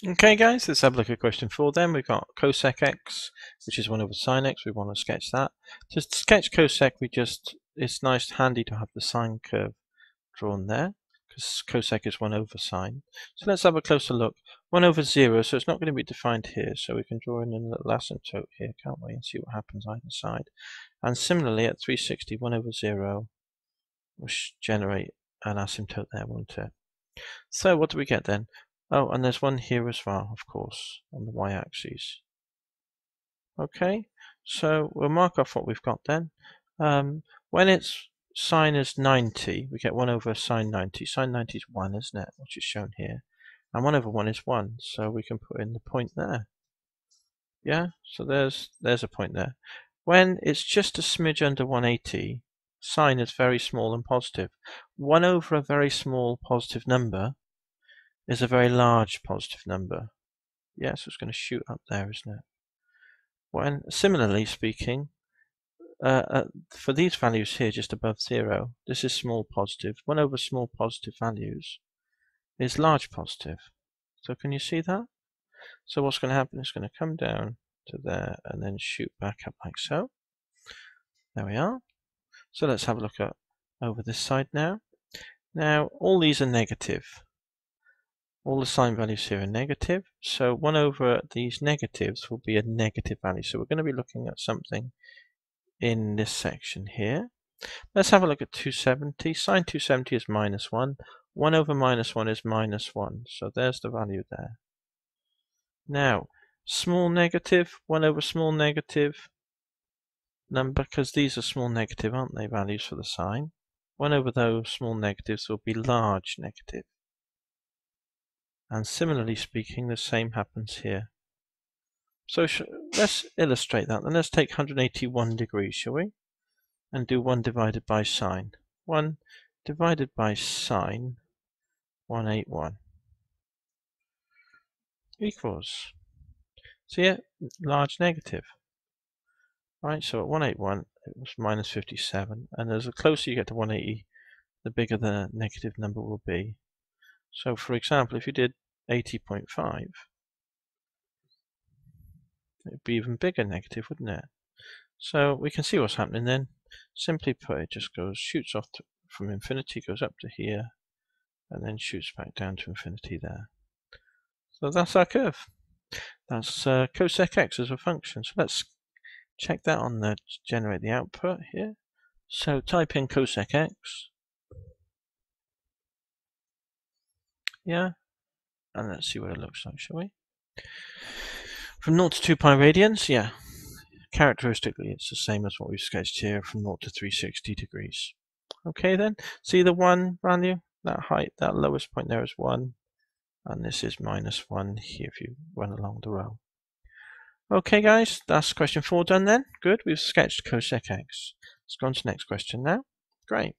Okay guys, let's have a look at question 4 then. We've got cosec x, which is 1 over sine x. We want to sketch that. To sketch cosec, it's nice, handy to have the sine curve drawn there, because cosec is 1 over sine. So let's have a closer look. 1 over 0, so it's not going to be defined here, so we can draw in a little asymptote here, can't we, and see what happens either side. And similarly at 360, 1 over 0 will generate an asymptote there, won't it? So what do we get then? Oh, and there's one here as well, of course, on the y-axis. Okay, so we'll mark off what we've got then. When its sine is 90, we get 1 over sine 90. Sine 90 is 1, isn't it, which is shown here. And 1 over 1 is 1, so we can put in the point there. Yeah, so there's a point there. When it's just a smidge under 180, sine is very small and positive. 1 over a very small positive number is a very large positive number. Yeah, so it's going to shoot up there, isn't it? When, similarly speaking, for these values here just above 0, this is small positive. 1 over small positive values is large positive. So can you see that? So what's going to happen? It's going to come down to there and then shoot back up like so. There we are. So let's have a look at over this side now. Now all these are negative. All the sine values here are negative, so 1 over these negatives will be a negative value. So we're going to be looking at something in this section here. Let's have a look at 270. Sine 270 is minus 1. 1 over minus 1 is minus 1. So there's the value there. Now, small negative, 1 over small negative number, because these are small negative, aren't they, values for the sine? 1 over those small negatives will be large negative. And similarly speaking, the same happens here. So let's illustrate that. Then let's take 181 degrees, shall we? And do 1 divided by sine. 1 divided by sine 181 equals, see it? Large negative. Right, so at 181 it was minus 57, and as the closer you get to 180, the bigger the negative number will be. So for example, if you did 80.5, it would be even bigger negative, wouldn't it? So we can see what's happening then. Simply put, it just shoots off from infinity, goes up to here, and then shoots back down to infinity there. So that's our curve. That's cosec x as a function. So let's check that on the generate the output here. So type in cosec x. Yeah, and let's see what it looks like, shall we? From 0 to 2 pi radians, yeah. Characteristically, it's the same as what we've sketched here from 0 to 360 degrees. Okay then, see the 1 value? That height, that lowest point there is 1. And this is minus 1 here if you run along the row. Okay guys, that's question 4 done then. Good, we've sketched cosec x. Let's go on to the next question now. Great.